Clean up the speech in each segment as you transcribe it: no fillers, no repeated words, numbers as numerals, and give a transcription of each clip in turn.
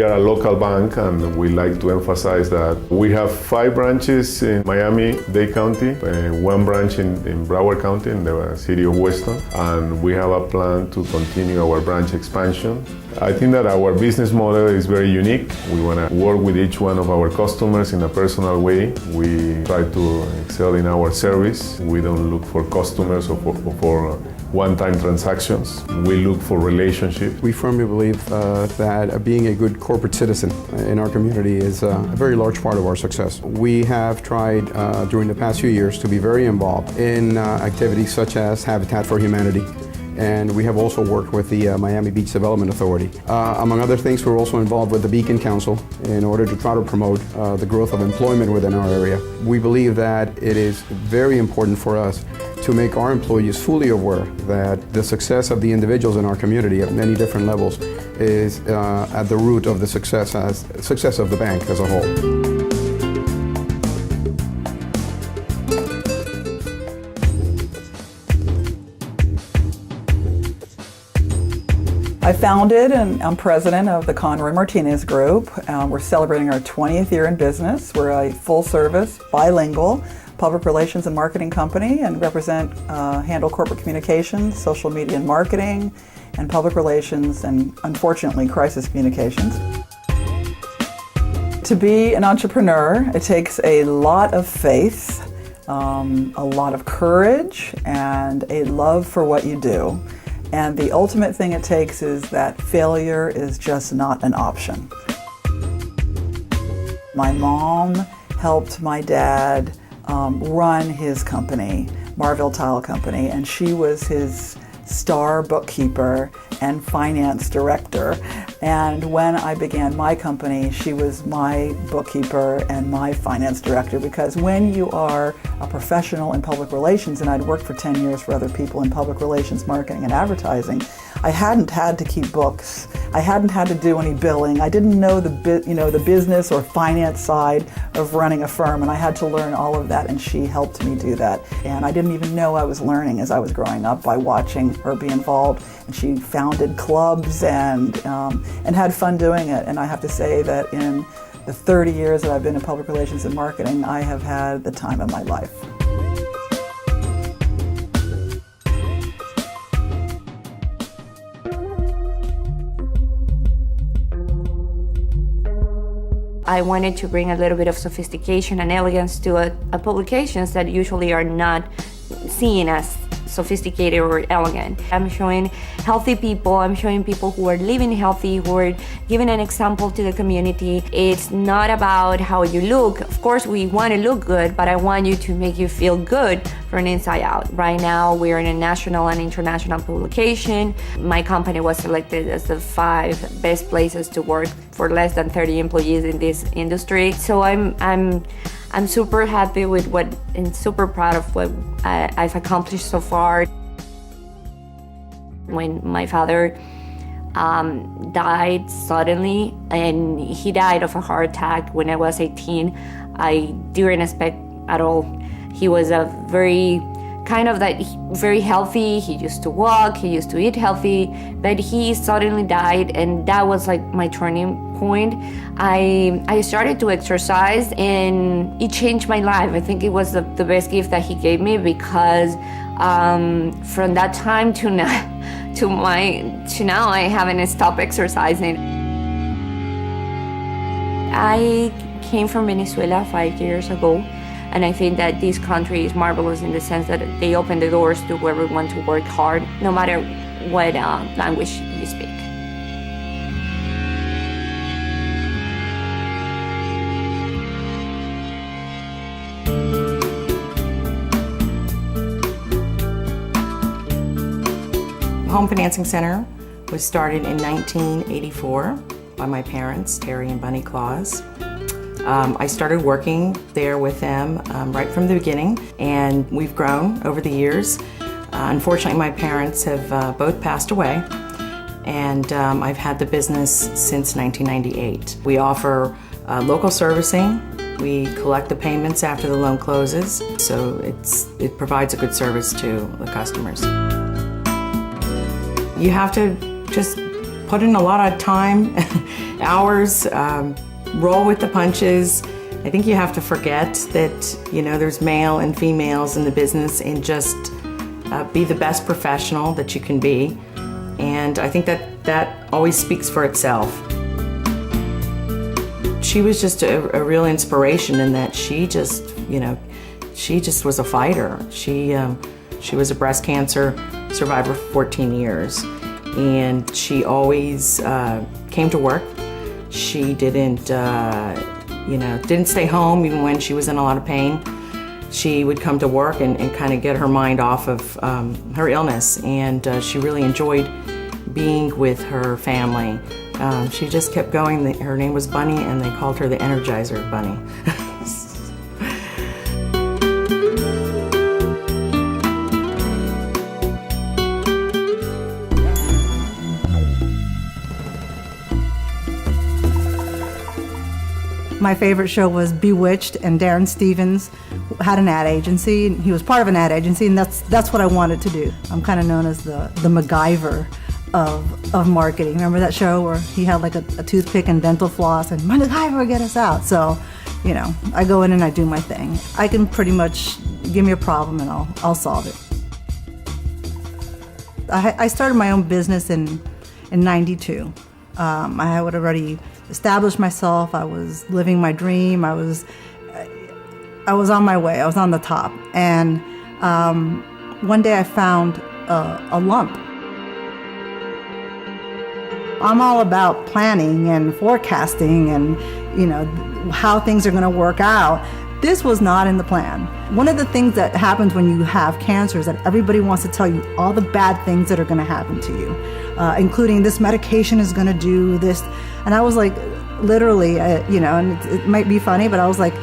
We are a local bank, and we like to emphasize that we have 5 branches in Miami-Dade County, 1 branch in Broward County in the city of Weston, and we have a plan to continue our branch expansion. I think that our business model is very unique. We want to work with each one of our customers in a personal way. We try to excel in our service. We don't look for customers or for one-time transactions. We look for relationships. We firmly believe that being a good corporate citizen in our community is a very large part of our success. We have tried during the past few years to be very involved in activities such as Habitat for Humanity, and we have also worked with the Miami Beach Development Authority. Among other things, we're also involved with the Beacon Council in order to try to promote the growth of employment within our area. We believe that it is very important for us to make our employees fully aware that the success of the individuals in our community at many different levels is at the root of the success of the bank as a whole. I founded and I'm president of the Conroy Martinez Group. We're celebrating our 20th year in business. We're a full-service, bilingual public relations and marketing company and handle corporate communications, social media and marketing, and public relations, and unfortunately, crisis communications. To be an entrepreneur, it takes a lot of faith, a lot of courage, and a love for what you do. And the ultimate thing it takes is that failure is just not an option. My mom helped my dad run his company, Marville Tile Company, and she was his star bookkeeper and finance director. And when I began my company, she was my bookkeeper and my finance director, because when you are a professional in public relations, and I'd worked for 10 years for other people in public relations, marketing, and advertising, I hadn't had to keep books. I hadn't had to do any billing. I didn't know the business or finance side of running a firm, and I had to learn all of that, and she helped me do that. And I didn't even know I was learning as I was growing up by watching her be involved. And she founded clubs and had fun doing it. And I have to say that in the 30 years that I've been in public relations and marketing, I have had the time of my life. I wanted to bring a little bit of sophistication and elegance to a publications that usually are not seen as sophisticated or elegant. I'm showing healthy people, I'm showing people who are living healthy, who are giving an example to the community. It's not about how you look. Of course, we want to look good, but I want you to make you feel good from inside out. Right now, we're in a national and international publication. My company was selected as the 5 best places to work for less than 30 employees in this industry. So I'm super happy with and super proud of what I've accomplished so far. When my father died suddenly, and he died of a heart attack when I was 18, I didn't expect at all. He was very healthy. He used to walk, he used to eat healthy, but he suddenly died, and that was like my turning point. I started to exercise, and it changed my life. I think it was the best gift that he gave me, because from that time to now, I haven't stopped exercising. I came from Venezuela 5 years ago, and I think that this country is marvelous in the sense that they open the doors to everyone to work hard, no matter what language you speak. Home Financing Center was started in 1984 by my parents, Terry and Bunny Claus. I started working there with them right from the beginning, and we've grown over the years. Unfortunately, my parents have both passed away, and I've had the business since 1998. We offer local servicing. We collect the payments after the loan closes, so it provides a good service to the customers. You have to just put in a lot of time, hours, roll with the punches. I think you have to forget that, you know, there's male and females in the business, and just be the best professional that you can be. And I think that always speaks for itself. She was just a real inspiration in that she just, you know, she just was a fighter. She was a breast cancer survivor for 14 years, and she always came to work. She didn't, didn't stay home even when she was in a lot of pain. She would come to work and kind of get her mind off of her illness, and she really enjoyed being with her family. She just kept going. Her name was Bunny, and they called her the Energizer Bunny. My favorite show was Bewitched, and Darren Stevens had an ad agency, and he was part of an ad agency, and that's what I wanted to do. I'm kind of known as the MacGyver of marketing. Remember that show where he had like a toothpick and dental floss, and my MacGyver, get us out. So, you know, I go in and I do my thing. I can pretty much give me a problem and I'll solve it. I started my own business in '92. I had already established myself. I was living my dream. I was on my way. I was on the top. And one day I found a lump. I'm all about planning and forecasting and, you know, how things are going to work out. This was not in the plan. One of the things that happens when you have cancer is that everybody wants to tell you all the bad things that are going to happen to you, including this medication is going to do this. And I was like, literally, and it might be funny, but I was like,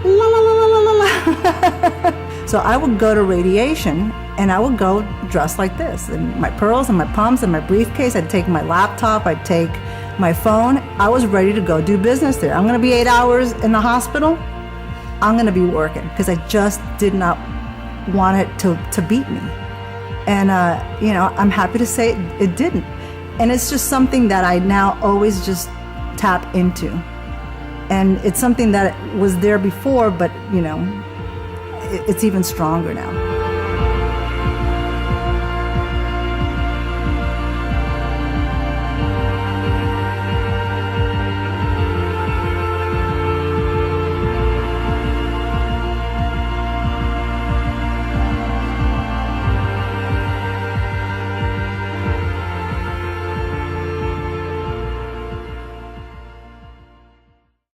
la la la la la la. So I would go to radiation, and I would go dressed like this, and my pearls and my pumps and my briefcase. I'd take my laptop, I'd take my phone. I was ready to go do business there. I'm going to be 8 hours in the hospital. I'm going to be working, because I just did not want it to beat me. And, I'm happy to say it didn't. And it's just something that I now always just tap into. And it's something that was there before, but, it's even stronger now.